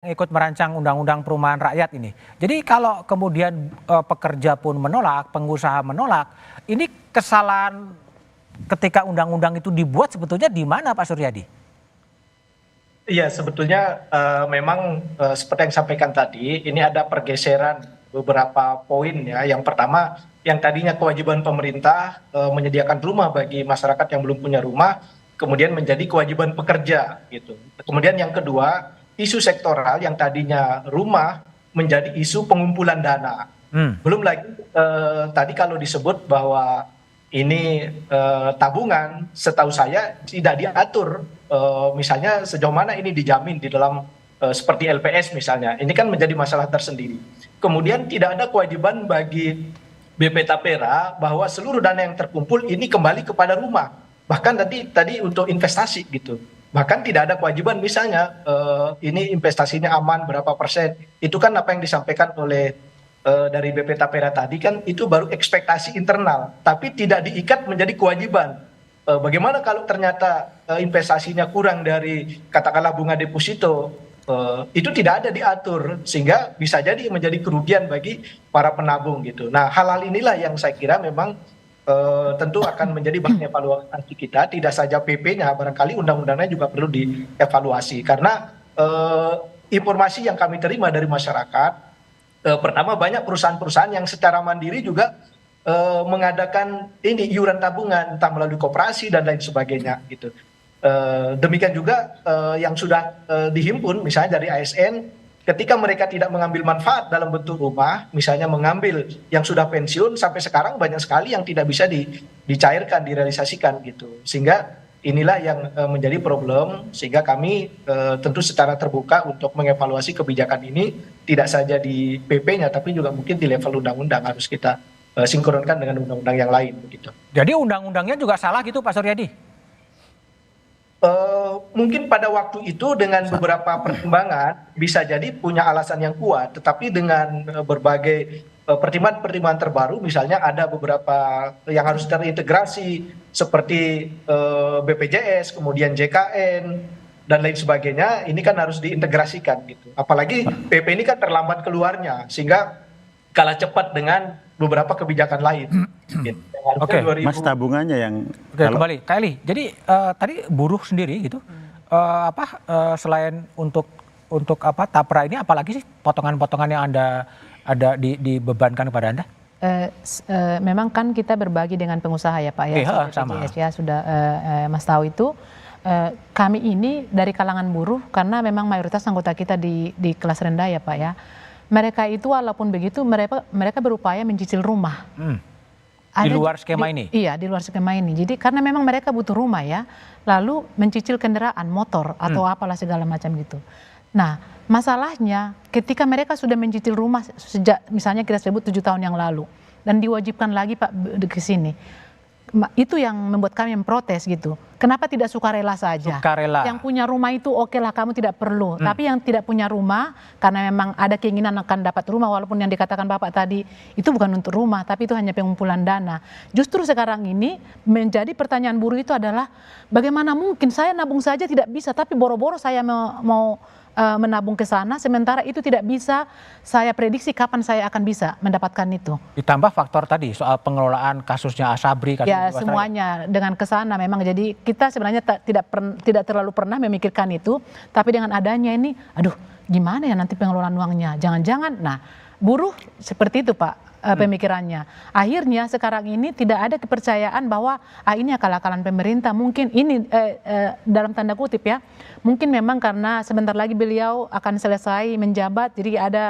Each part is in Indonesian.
Ikut merancang undang-undang perumahan rakyat ini. Jadi kalau kemudian pekerja pun menolak, pengusaha menolak, ini kesalahan ketika undang-undang itu dibuat sebetulnya di mana Pak Suryadi? Iya, sebetulnya memang seperti yang sampaikan tadi, ini ada pergeseran beberapa poin ya. Yang pertama, yang tadinya kewajiban pemerintah menyediakan rumah bagi masyarakat yang belum punya rumah, kemudian menjadi kewajiban pekerja gitu. Kemudian yang kedua, isu sektoral yang tadinya rumah menjadi isu pengumpulan dana. Hmm. Belum lagi tadi kalau disebut bahwa ini tabungan, setahu saya tidak diatur. Misalnya sejauh mana ini dijamin di dalam seperti LPS misalnya. Ini kan menjadi masalah tersendiri. Kemudian tidak ada kewajiban bagi BP Tapera bahwa seluruh dana yang terkumpul ini kembali kepada rumah. Bahkan tadi untuk investasi gitu. Bahkan tidak ada kewajiban misalnya ini investasinya aman berapa persen. Itu kan apa yang disampaikan oleh dari BP Tapera tadi kan itu baru ekspektasi internal, tapi tidak diikat menjadi kewajiban. Bagaimana kalau ternyata investasinya kurang dari katakanlah bunga deposito, itu tidak ada diatur sehingga bisa jadi menjadi kerugian bagi para penabung gitu. Nah, hal-hal inilah yang saya kira memang tentu akan menjadi bahan evaluasi kita, tidak saja PP-nya, barangkali undang-undangnya juga perlu dievaluasi karena informasi yang kami terima dari masyarakat. Pertama banyak perusahaan-perusahaan yang secara mandiri juga mengadakan ini iuran tabungan entah melalui koperasi dan lain sebagainya gitu. Demikian juga yang sudah dihimpun misalnya dari ASN ketika mereka tidak mengambil manfaat dalam bentuk rumah, misalnya mengambil yang sudah pensiun sampai sekarang banyak sekali yang tidak bisa dicairkan, direalisasikan gitu. Sehingga inilah yang menjadi problem sehingga kami tentu secara terbuka untuk mengevaluasi kebijakan ini tidak saja di PP-nya tapi juga mungkin di level undang-undang harus kita sinkronkan dengan undang-undang yang lain begitu. Jadi undang-undangnya juga salah gitu Pak Suryadi? Mungkin pada waktu itu dengan beberapa pertimbangan bisa jadi punya alasan yang kuat, tetapi dengan berbagai pertimbangan-pertimbangan terbaru, misalnya ada beberapa yang harus terintegrasi seperti BPJS, kemudian JKN dan lain sebagainya, ini kan harus diintegrasikan gitu. Apalagi PP ini kan terlambat keluarnya, sehingga kalah cepat dengan beberapa kebijakan lain. Gitu. Oke, Mas tabungannya yang Oke, kembali, Kak Eli. Jadi tadi buruh sendiri gitu, selain untuk apa Tapra ini, apalagi sih potongan-potongan yang ada dibebankan kepada Anda? Memang kan kita berbagi dengan pengusaha ya Pak ya, sama. BPJS ya sudah Mas tahu itu. Kami ini dari kalangan buruh karena memang mayoritas anggota kita di kelas rendah ya Pak ya. Mereka itu walaupun begitu mereka berupaya mencicil rumah. Di luar skema ini? Iya, di luar skema ini. Jadi karena memang mereka butuh rumah ya, lalu mencicil kendaraan, motor atau apalah segala macam gitu. Nah, masalahnya ketika mereka sudah mencicil rumah sejak misalnya kita sebut 7 tahun yang lalu dan diwajibkan lagi Pak ke sini. Itu yang membuat kami memprotes gitu. Kenapa tidak sukarela saja? Sukarela. Yang punya rumah itu oke lah kamu tidak perlu. Tapi yang tidak punya rumah karena memang ada keinginan akan dapat rumah walaupun yang dikatakan Bapak tadi itu bukan untuk rumah tapi itu hanya pengumpulan dana. Justru sekarang ini menjadi pertanyaan buruh itu adalah bagaimana mungkin saya nabung saja tidak bisa tapi boro-boro saya mau menabung ke sana sementara itu tidak bisa saya prediksi kapan saya akan bisa mendapatkan itu. Ditambah faktor tadi soal pengelolaan kasusnya Asabri. Ya semuanya dengan kesana memang jadi kita sebenarnya tidak terlalu pernah memikirkan itu tapi dengan adanya ini aduh gimana ya nanti pengelolaan uangnya jangan-jangan nah buruh seperti itu Pak pemikirannya. Akhirnya sekarang ini tidak ada kepercayaan bahwa ini akal-akalan pemerintah mungkin ini dalam tanda kutip ya mungkin memang karena sebentar lagi beliau akan selesai menjabat jadi ada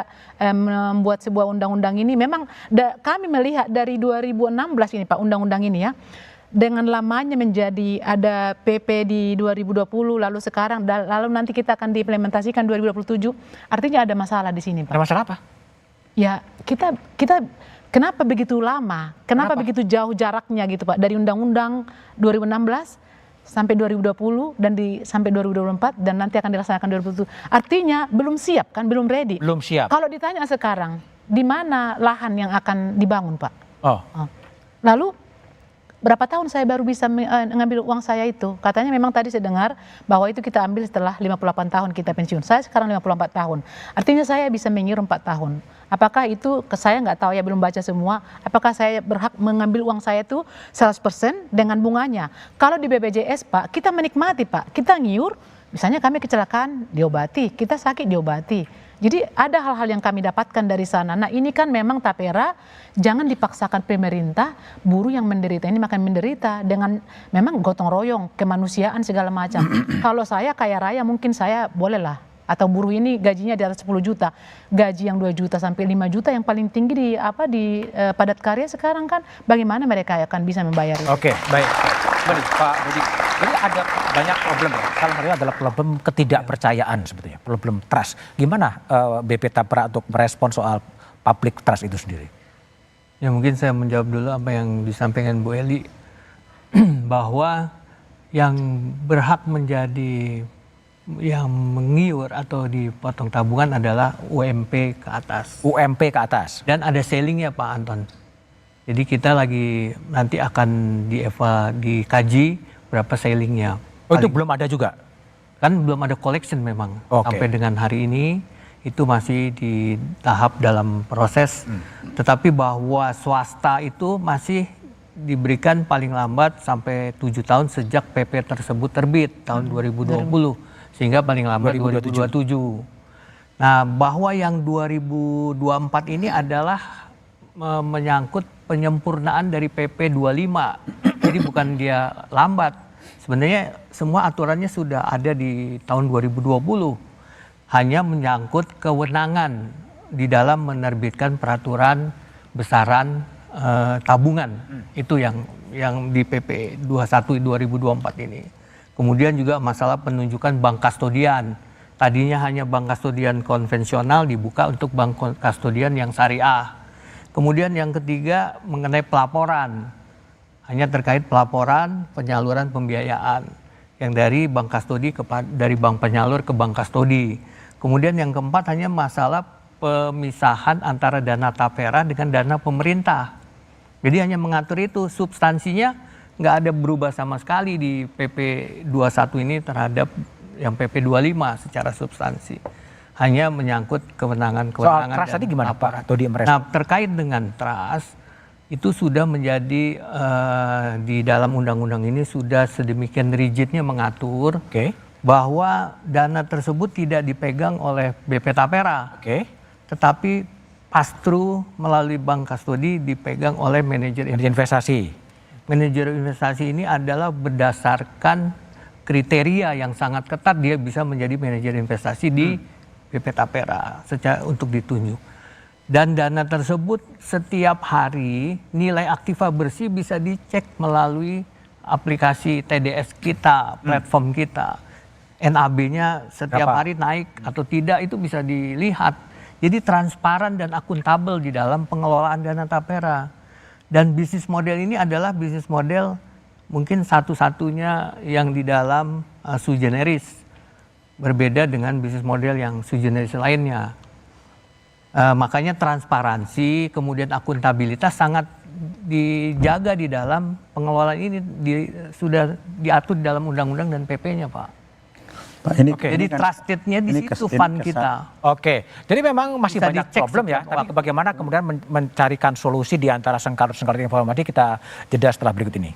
membuat sebuah undang-undang ini memang kami melihat dari 2016 ini Pak undang-undang ini ya dengan lamanya menjadi ada PP di 2020 lalu sekarang lalu nanti kita akan diimplementasikan 2027 artinya ada masalah di sini Pak. Ada masalah apa? Ya kita kenapa begitu lama? Kenapa begitu jauh jaraknya gitu Pak? Dari Undang-Undang 2016 sampai 2020 dan sampai 2024 dan nanti akan dilaksanakan 2027. Artinya belum siap kan? Belum ready. Belum siap. Kalau ditanya sekarang, di mana lahan yang akan dibangun Pak? Oh. Lalu berapa tahun saya baru bisa mengambil uang saya itu. Katanya memang tadi saya dengar bahwa itu kita ambil setelah 58 tahun kita pensiun. Saya sekarang 54 tahun. Artinya saya bisa mengiur 4 tahun. Apakah itu, saya nggak tahu ya, belum baca semua. Apakah saya berhak mengambil uang saya itu 100% dengan bunganya? Kalau di BPJS Pak, kita menikmati Pak. Kita ngiur, misalnya kami kecelakaan diobati, kita sakit diobati. Jadi ada hal-hal yang kami dapatkan dari sana. Nah ini kan memang tapera, jangan dipaksakan pemerintah, buruh yang menderita ini makan menderita dengan memang gotong royong, kemanusiaan segala macam. Kalau saya kaya raya mungkin saya bolehlah. Atau buruh ini gajinya di atas 10 juta, gaji yang 2 juta sampai 5 juta yang paling tinggi di padat karya sekarang kan, bagaimana mereka akan bisa membayar itu? Oke, baik. Kembali Pak Budi, ini ada banyak problem ya. Salah satunya adalah problem ketidakpercayaan sebetulnya, problem trust. Gimana BP Tapera untuk merespon soal public trust itu sendiri? Ya mungkin saya menjawab dulu apa yang disampaikan Bu Eli, bahwa yang berhak menjadi yang mengiur atau dipotong tabungan adalah UMP ke atas. UMP ke atas. Dan ada ceilingnya Pak Anton. Jadi kita lagi nanti akan dikaji berapa ceilingnya. Oh itu belum ada juga? Kan belum ada collection memang. Oke. Sampai dengan hari ini itu masih di tahap dalam proses. Tetapi bahwa swasta itu masih diberikan paling lambat sampai 7 tahun sejak PP tersebut terbit tahun 2020. Sehingga paling lambat 2027. Nah, bahwa yang 2024 ini adalah menyangkut penyempurnaan dari PP 25. Jadi bukan dia lambat. Sebenarnya semua aturannya sudah ada di tahun 2020. Hanya menyangkut kewenangan di dalam menerbitkan peraturan besaran tabungan. Itu yang di PP 21 2024 ini. Kemudian juga masalah penunjukan bank kastodian. Tadinya hanya bank kastodian konvensional dibuka untuk bank kastodian yang syariah. Kemudian yang ketiga mengenai pelaporan. Hanya terkait pelaporan penyaluran pembiayaan yang dari bank kastodi dari bank penyalur ke bank kastodi. Kemudian yang keempat hanya masalah pemisahan antara dana tapera dengan dana pemerintah. Jadi hanya mengatur itu, substansinya nggak ada berubah sama sekali di PP 21 ini terhadap yang PP 25 secara substansi. Hanya menyangkut kewenangan-kewenangan. Soal trust tadi gimana Pak Dodi merespon? Nah terkait dengan trust, itu sudah menjadi di dalam undang-undang ini sudah sedemikian rigidnya mengatur bahwa dana tersebut tidak dipegang oleh BP Tapera. Tetapi pass-through melalui bank kastodi dipegang oleh manajer investasi. Manajer investasi ini adalah berdasarkan kriteria yang sangat ketat dia bisa menjadi manajer investasi di BP Tapera untuk ditunjuk. Dan dana tersebut setiap hari nilai aktiva bersih bisa dicek melalui aplikasi TDS kita, platform kita. NAB-nya setiap hari naik atau tidak itu bisa dilihat. Jadi transparan dan akuntabel di dalam pengelolaan dana Tapera. Dan bisnis model ini adalah bisnis model mungkin satu-satunya yang di dalam sui generis. Berbeda dengan bisnis model yang sui generis lainnya. Makanya transparansi, kemudian akuntabilitas sangat dijaga di dalam pengelolaan ini. Sudah diatur di dalam undang-undang dan PP-nya Pak. Pak, ini, jadi trustednya di situ fund kita. Jadi memang masih bisa banyak problem ya. Tapi bagaimana kemudian mencarikan solusi di antara sengkarut-sengkarut informasi kita jeda setelah berikut ini.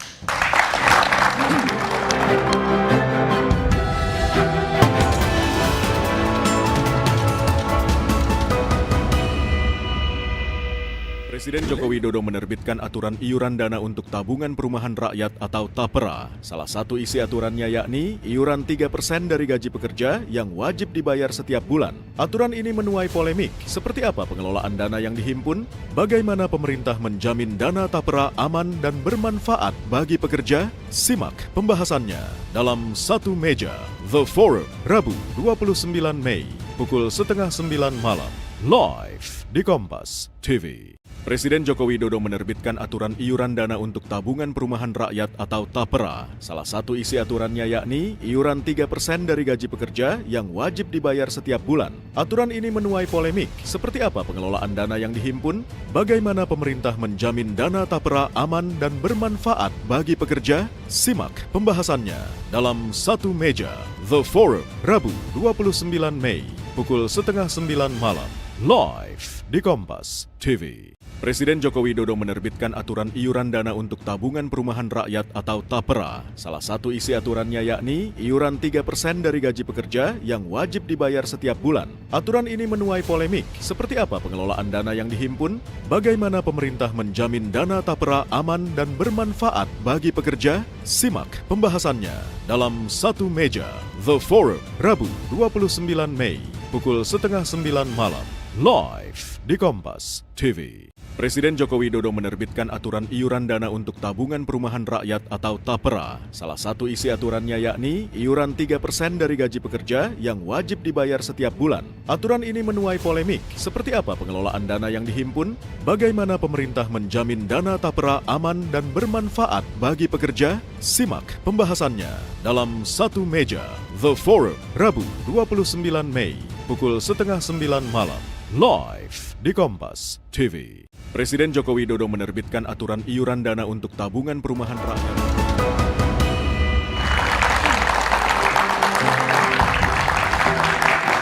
Presiden Joko Widodo menerbitkan aturan iuran dana untuk tabungan perumahan rakyat atau TAPERA. Salah satu isi aturannya yakni iuran 3% dari gaji pekerja yang wajib dibayar setiap bulan. Aturan ini menuai polemik. Seperti apa pengelolaan dana yang dihimpun? Bagaimana pemerintah menjamin dana TAPERA aman dan bermanfaat bagi pekerja? Simak pembahasannya dalam Satu Meja The Forum, Rabu 29 Mei, pukul 8:30 malam, live di Kompas TV. Presiden Joko Widodo menerbitkan aturan iuran dana untuk tabungan perumahan rakyat atau TAPERA. Salah satu isi aturannya yakni iuran 3% dari gaji pekerja yang wajib dibayar setiap bulan. Aturan ini menuai polemik. Seperti apa pengelolaan dana yang dihimpun? Bagaimana pemerintah menjamin dana TAPERA aman dan bermanfaat bagi pekerja? Simak pembahasannya dalam Satu Meja The Forum, Rabu 29 Mei, pukul 8:30 malam, live di Kompas TV. Presiden Joko Widodo menerbitkan aturan iuran dana untuk tabungan perumahan rakyat atau TAPERA. Salah satu isi aturannya yakni iuran 3% dari gaji pekerja yang wajib dibayar setiap bulan. Aturan ini menuai polemik. Seperti apa pengelolaan dana yang dihimpun? Bagaimana pemerintah menjamin dana TAPERA aman dan bermanfaat bagi pekerja? Simak pembahasannya dalam Satu Meja The Forum, Rabu 29 Mei, pukul 8:30 malam, live di Kompas TV. Presiden Joko Widodo menerbitkan aturan iuran dana untuk tabungan perumahan rakyat atau TAPERA. Salah satu isi aturannya yakni iuran 3% dari gaji pekerja yang wajib dibayar setiap bulan. Aturan ini menuai polemik. Seperti apa pengelolaan dana yang dihimpun? Bagaimana pemerintah menjamin dana TAPERA aman dan bermanfaat bagi pekerja? Simak pembahasannya dalam Satu Meja The Forum, Rabu 29 Mei, pukul 8:30 malam, live di Kompas TV. Presiden Joko Widodo menerbitkan aturan iuran dana untuk tabungan perumahan rakyat.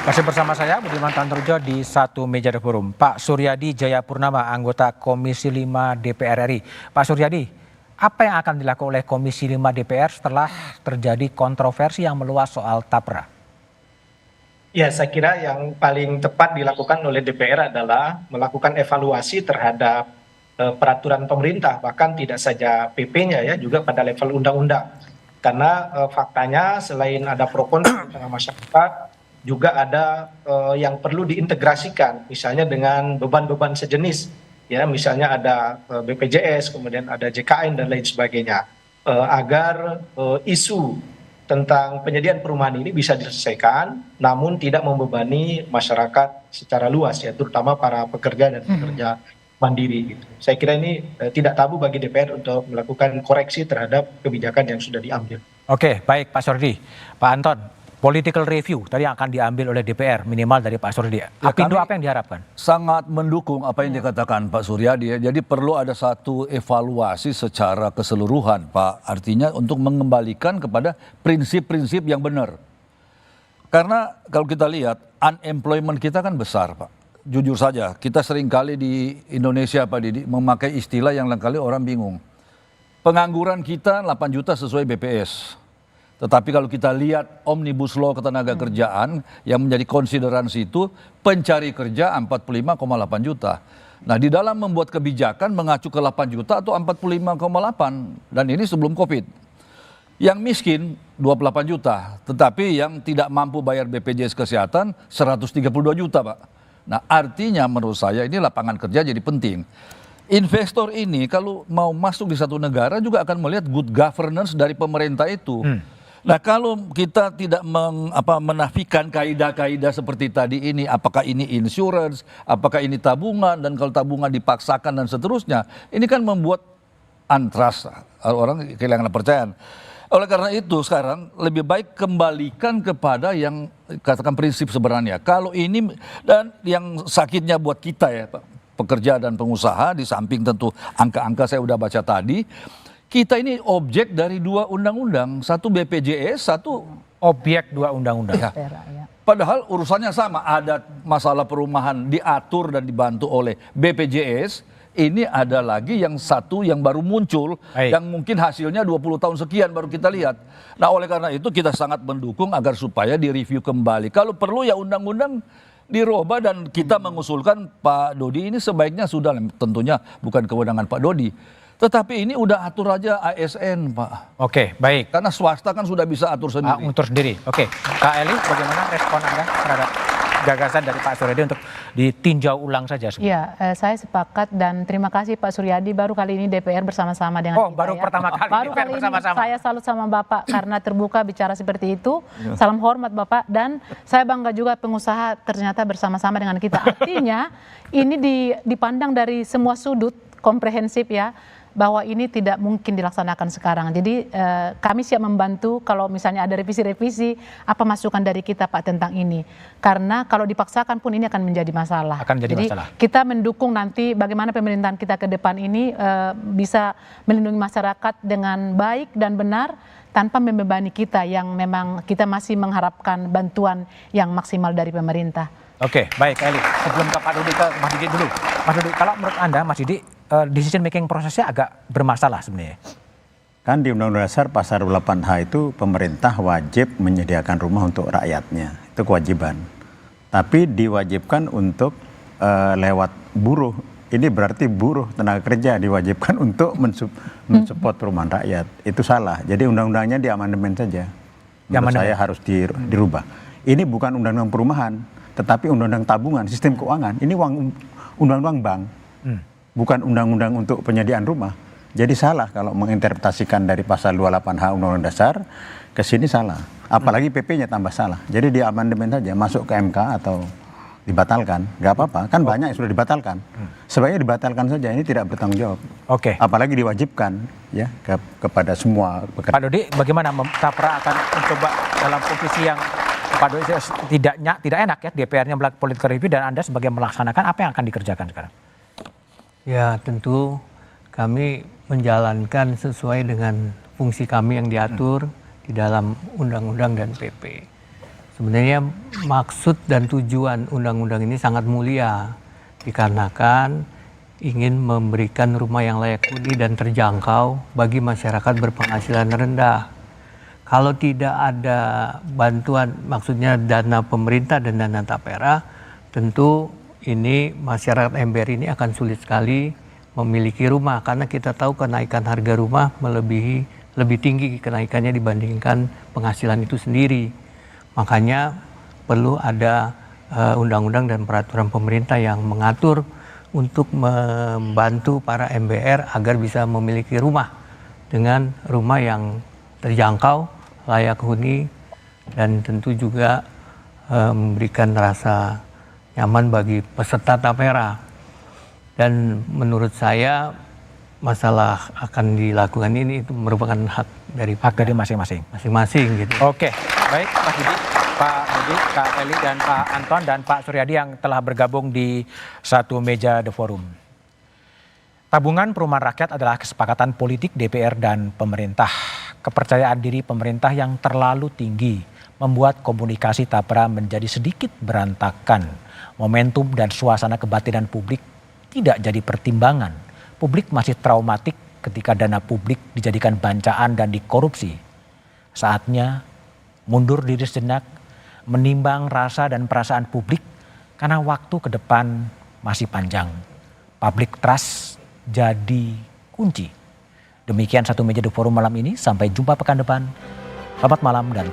Masih bersama saya Budiman Tantorejo di Satu Meja The Forum. Pak Suryadi Jayapurnama, anggota Komisi 5 DPR RI. Pak Suryadi, apa yang akan dilakukan oleh Komisi 5 DPR setelah terjadi kontroversi yang meluas soal TAPERA? Ya, saya kira yang paling tepat dilakukan oleh DPR adalah melakukan evaluasi terhadap peraturan pemerintah, bahkan tidak saja PP-nya ya, juga pada level undang-undang. Karena faktanya selain ada pro kontra di tengah masyarakat, juga ada yang perlu diintegrasikan, misalnya dengan beban-beban sejenis, ya, misalnya ada BPJS, kemudian ada JKN dan lain sebagainya, agar isu tentang penyediaan perumahan ini bisa diselesaikan, namun tidak membebani masyarakat secara luas, ya, terutama para pekerja dan pekerja mandiri. Gitu. Saya kira ini tidak tabu bagi DPR untuk melakukan koreksi terhadap kebijakan yang sudah diambil. Oke, baik Pak Suryadi. Pak Anton, political review tadi yang akan diambil oleh DPR, minimal dari Pak Suryadi. Apindo apa yang diharapkan? Sangat mendukung apa yang dikatakan Pak Suryadi ya. Jadi perlu ada satu evaluasi secara keseluruhan Pak. Artinya untuk mengembalikan kepada prinsip-prinsip yang benar. Karena kalau kita lihat unemployment kita kan besar Pak. Jujur saja kita seringkali di Indonesia Pak Didi memakai istilah yang lain kali orang bingung. Pengangguran kita 8 juta sesuai BPS. Tetapi kalau kita lihat Omnibus Law Ketenagakerjaan yang menjadi konsideransi itu pencari kerja 45,8 juta. Nah di dalam membuat kebijakan mengacu ke 8 juta atau 45,8 dan ini sebelum Covid. Yang miskin 28 juta tetapi yang tidak mampu bayar BPJS Kesehatan 132 juta Pak. Nah artinya menurut saya ini lapangan kerja jadi penting. Investor ini kalau mau masuk di satu negara juga akan melihat good governance dari pemerintah itu. Nah kalau kita tidak menafikan kaidah-kaidah seperti tadi ini, apakah ini insurance, apakah ini tabungan, dan kalau tabungan dipaksakan dan seterusnya, ini kan membuat untrust, orang kehilangan kepercayaan. Oleh karena itu sekarang lebih baik kembalikan kepada yang katakan prinsip sebenarnya. Kalau ini dan yang sakitnya buat kita ya Pak, pekerja dan pengusaha, di samping tentu angka-angka saya udah baca tadi, kita ini objek dari dua undang-undang, satu BPJS, satu objek dua undang-undang. Ya. Padahal urusannya sama, ada masalah perumahan diatur dan dibantu oleh BPJS, ini ada lagi yang satu yang baru muncul, yang mungkin hasilnya 20 tahun sekian baru kita lihat. Nah oleh karena itu kita sangat mendukung agar supaya direview kembali. Kalau perlu ya undang-undang dirubah dan kita mengusulkan Pak Dodi ini sebaiknya sudah, tentunya bukan kewenangan Pak Dodi. Tetapi ini udah atur aja ASN Pak. Oke, baik. Karena swasta kan sudah bisa atur sendiri. Atur sendiri. Oke, Kak Eli bagaimana respon Anda terhadap gagasan dari Pak Suryadi untuk ditinjau ulang saja. Iya, saya sepakat dan terima kasih Pak Suryadi, baru kali ini DPR bersama-sama dengan kita Baru ya. pertama kali Baru DPR kali ini bersama-sama. saya salut sama Bapak karena terbuka bicara seperti itu. Salam hormat Bapak, dan saya bangga juga pengusaha ternyata bersama-sama dengan kita. Artinya ini dipandang dari semua sudut komprehensif ya, bahwa ini tidak mungkin dilaksanakan sekarang. Jadi kami siap membantu kalau misalnya ada revisi-revisi, apa masukan dari kita Pak tentang ini. Karena kalau dipaksakan pun ini akan menjadi masalah. Akan menjadi Jadi masalah. kita mendukung nanti bagaimana pemerintahan kita ke depan ini bisa melindungi masyarakat dengan baik dan benar tanpa membebani kita yang memang kita masih mengharapkan bantuan yang maksimal dari pemerintah. Oke, baik Eli. Sebelum ke Pak Dudi, ke Mas Didi dulu. Mas Dudi, kalau menurut Anda, Mas Didi, decision making prosesnya agak bermasalah sebenarnya. Kan di Undang-Undang Dasar pasal 8H itu pemerintah wajib menyediakan rumah untuk rakyatnya. Itu kewajiban. Tapi diwajibkan untuk lewat buruh. Ini berarti buruh tenaga kerja diwajibkan untuk mensupport perumahan rakyat. Itu salah. Jadi undang-undangnya diamandemen saja. Menurut saya harus dirubah. Ini bukan undang-undang perumahan, tetapi undang-undang tabungan, sistem keuangan. Ini undang-undang bank. Bukan undang-undang untuk penyediaan rumah. Jadi salah kalau menginterpretasikan dari pasal 28H Undang-Undang Dasar ke sini salah. Apalagi PP-nya tambah salah. Jadi diamandemen saja, masuk ke MK atau dibatalkan. Nggak apa-apa, kan banyak yang sudah dibatalkan. Sebaiknya dibatalkan saja, ini tidak bertanggung jawab. Oke. Apalagi diwajibkan ya kepada semua pekerja. Pak Dodi, bagaimana Tapra akan mencoba dalam posisi yang Pak Dodi tidak enak ya, DPR-nya melakukan political review dan Anda sebagai melaksanakan, apa yang akan dikerjakan sekarang? Ya tentu kami menjalankan sesuai dengan fungsi kami yang diatur di dalam undang-undang dan PP. Sebenarnya maksud dan tujuan undang-undang ini sangat mulia dikarenakan ingin memberikan rumah yang layak huni dan terjangkau bagi masyarakat berpenghasilan rendah. Kalau tidak ada bantuan, maksudnya dana pemerintah dan dana Tapera, tentu ini masyarakat ember ini akan sulit sekali memiliki rumah karena kita tahu kenaikan harga rumah lebih tinggi kenaikannya dibandingkan penghasilan itu sendiri. Makanya perlu ada undang-undang dan peraturan pemerintah yang mengatur untuk membantu para MBR agar bisa memiliki rumah dengan rumah yang terjangkau, layak huni, dan tentu juga memberikan rasa nyaman bagi peserta Tapera. Dan menurut saya masalah akan dilakukan ini itu merupakan hak dari masing-masing. Gitu. Oke, baik Pak Didi, Pak Didi, Kak Eli dan Pak Anton dan Pak Suryadi yang telah bergabung di satu meja The Forum. Tabungan perumahan rakyat adalah kesepakatan politik DPR dan pemerintah. Kepercayaan diri pemerintah yang terlalu tinggi membuat komunikasi Tapera menjadi sedikit berantakan. Momentum dan suasana kebatinan publik tidak jadi pertimbangan. Publik masih traumatik ketika dana publik dijadikan bancaan dan dikorupsi. Saatnya mundur diri sejenak, menimbang rasa dan perasaan publik karena waktu ke depan masih panjang. Public trust jadi kunci. Demikian satu meja The Forum malam ini. Sampai jumpa pekan depan. Selamat malam dan